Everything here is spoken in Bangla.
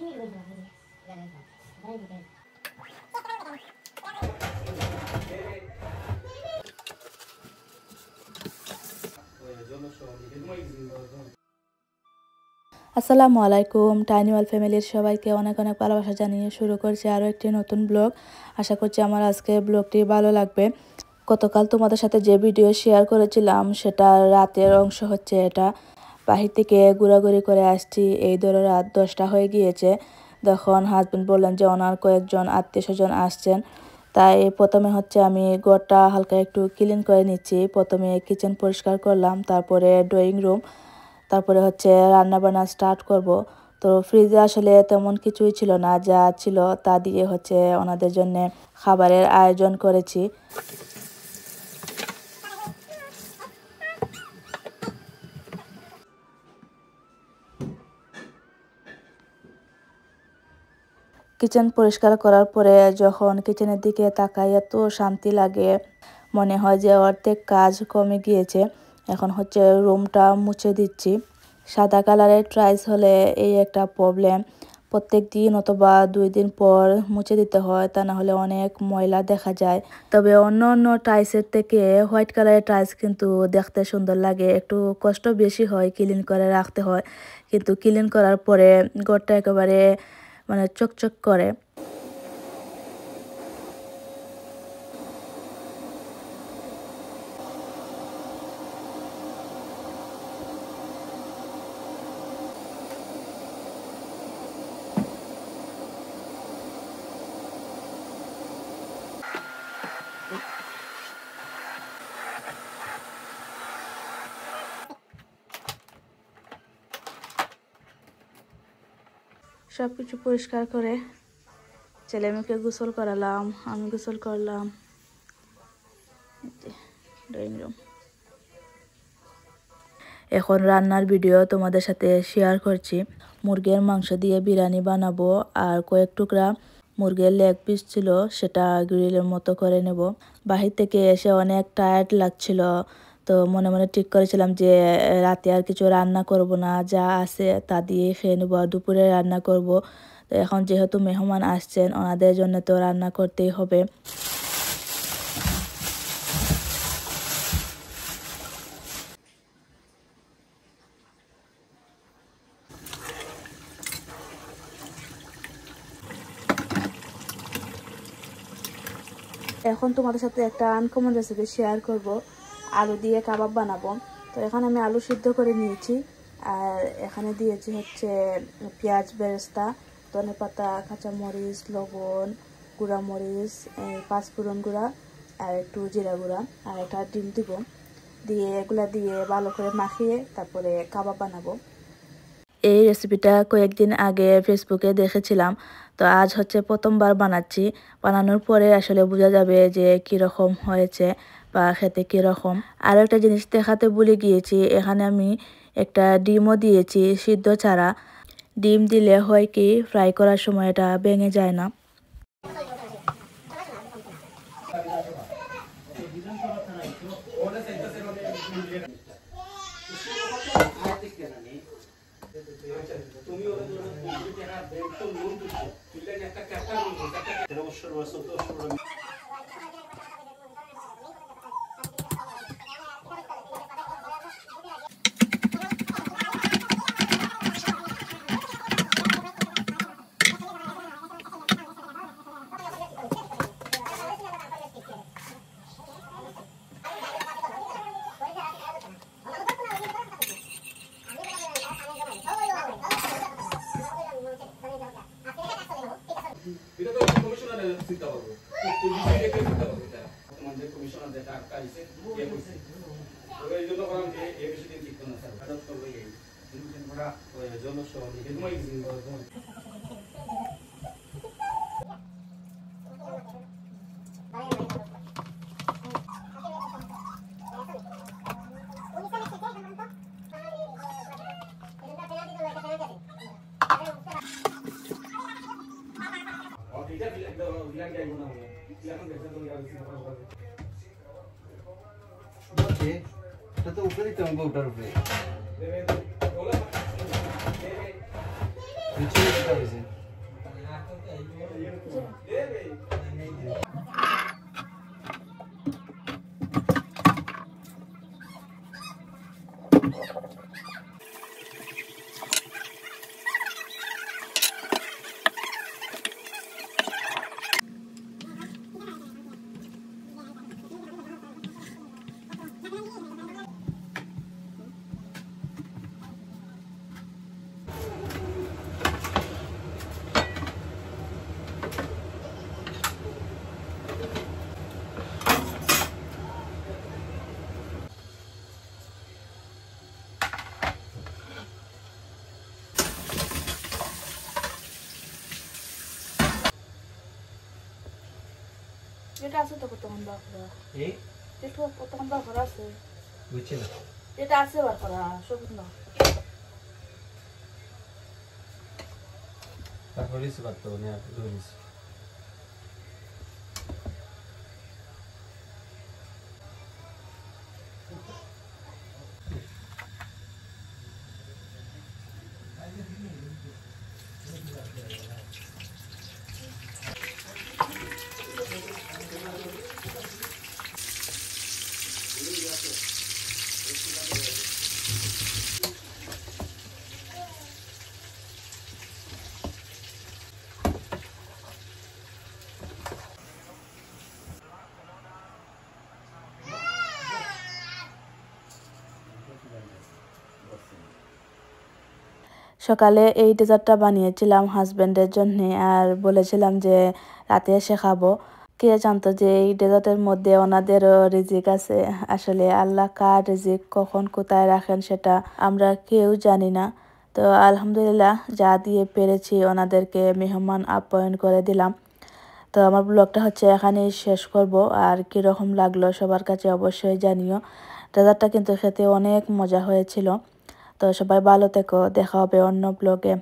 আসসালামু আলাইকুম। টাইনি ওয়ার্ল্ড ফ্যামিলির সবাইকে অনেক অনেক ভালোবাসা জানিয়ে শুরু করছি আরও একটি নতুন ব্লগ। আশা করছি আমার আজকে ব্লগটি ভালো লাগবে। গতকাল তোমাদের সাথে যে ভিডিও শেয়ার করেছিলাম সেটা রাতের অংশ হচ্ছে এটা। বাহির থেকে ঘোরাঘুরি করে আসছি, এই ধরো রাত 10টা হয়ে গিয়েছে। তখন হাজব্যান্ড বললেন যে ওনার কয়েকজন আত্মীয় স্বজন আসছেন, তাই প্রথমে হচ্ছে আমি ঘরটা হালকা একটু ক্লিন করে নিচ্ছি। প্রথমে কিচেন পরিষ্কার করলাম, তারপরে ড্রয়িং রুম, তারপরে হচ্ছে রান্না বান্না স্টার্ট করব। তো ফ্রিজে আসলে তেমন কিছুই ছিল না, যা ছিল তা দিয়ে হচ্ছে ওনাদের জন্য খাবারের আয়োজন করেছি। কিচেন পরিষ্কার করার পরে যখন কিচেনের দিকে তাকাই এত শান্তি লাগে, মনে হয় যে অর্ধেক কাজ কমে গিয়েছে। এখন হচ্ছে রুমটা মুছে দিচ্ছি। সাদা কালারের টাইলস হলে এই একটা প্রবলেম, প্রত্যেক দিন অথবা 2 দিন পর মুছে দিতে হয়, তা না হলে অনেক ময়লা দেখা যায়। তবে অন্য অন্য টাইলসের থেকে হোয়াইট কালারের টাইলস কিন্তু দেখতে সুন্দর লাগে। একটু কষ্ট বেশি হয়, ক্লিন করে রাখতে হয়, কিন্তু ক্লিন করার পরে ঘরটা একেবারে চকচক করে। সব কিছু পরিষ্কার করে ছেলে মেয়েকে গোসল করালাম, আমি গোসল করলাম। Drawing room. এখন রান্নার ভিডিও তোমাদের সাথে শেয়ার করছি। মুরগির মাংস দিয়ে বিরিয়ানি বানাবো, আর কয়েক টুকরা মুরগির লেগ পিস ছিল, সেটা গ্রিলের মতো করে নেব। বাহির থেকে এসে অনেক টায়ার্ড লাগছিল, তো মনে মনে ঠিক করেছিলাম যে রাতে আর কিছু রান্না করব না, যা আছে তা দিয়ে খেয়ে নেবো, আর দুপুরে রান্না করব। তো এখন যেহেতু মেহমান আসছেন, ওনাদের জন্য তো রান্না করতেই হবে। এখন তোমাদের সাথে একটা আনকমন রেসিপি শেয়ার করব। আলু দিয়ে কাবাব বানাবো। তো এখানে আমি আলু সিদ্ধ করে নিয়েছি, আর এখানে দিয়েছি হচ্ছে পেঁয়াজ বেরেস্তা, ধনেপাতা, কাঁচামরিচ, লবণ, গুঁড়ামরিচ, পাঁচফোড়ন গুঁড়া, আর একটু জিরা গুঁড়া, আর একটা ডিম দিব। দিয়ে এগুলা দিয়ে ভালো করে মাখিয়ে তারপরে কাবাব বানাবো। এই রেসিপিটা কয়েকদিন আগে ফেসবুকে দেখেছিলাম, তো আজ হচ্ছে প্রথমবার বানাচ্ছি। বানানোর পরে আসলে বোঝা যাবে যে কীরকম হয়েছে বা খেতে কীরকম। আর একটা জিনিস দেখাতে ভুলে গিয়েছি, এখানে আমি একটা ডিমও দিয়েছি সিদ্ধ ছাড়া। ডিম দিলে হয় কি, ফ্রাই করার সময় এটা ভেঙে যায় না। এটা তো কমিশনারের চিন্তা করব, তো বিষয়ে কে চিন্তা করবে, এটা আমাদের কমিশনার যেটা আটকাইছে এ কইছে, তো এই জন্য বললাম যে এই বিষয়টি ঠিক না স্যার, আদত করবে এই কিন্তু বড় জনসহ নির্ময় জিনিস এটা তো উপরে দিতে হবে, ওটার উপরে নিচে দিতে হবে। এটা আছে তো কতক্ষণ বার করা এই একটু কতক্ষণ বার করা আছে বুঝছি না এটা আছে বার করা সবুজ না তারপর রিসি করতে হবে না ধরিস সকালে এই ডেজার্টটা বানিয়েছিলাম হাজব্যান্ডের জন্য আর বলেছিলাম যে রাতে এসে খাবো কে জানতো যে এই ডেজার্টের মধ্যে ওনাদেরও রিজিক আছে আসলে আল্লাহ কার রিজিক কখন কোথায় রাখেন সেটা আমরা কেউ জানি না তো আলহামদুলিল্লাহ যা দিয়ে পেরেছি ওনাদেরকে মেহমান আপ্যায়ন করে দিলাম তো আমার ব্লগটা হচ্ছে এখানেই শেষ করব আর কীরকম লাগলো সবার কাছে অবশ্যই জানিও ডেজার্টটা কিন্তু খেতে অনেক মজা হয়েছিল তো সবাই ভালো থেকো দেখা হবে অন্য ব্লগে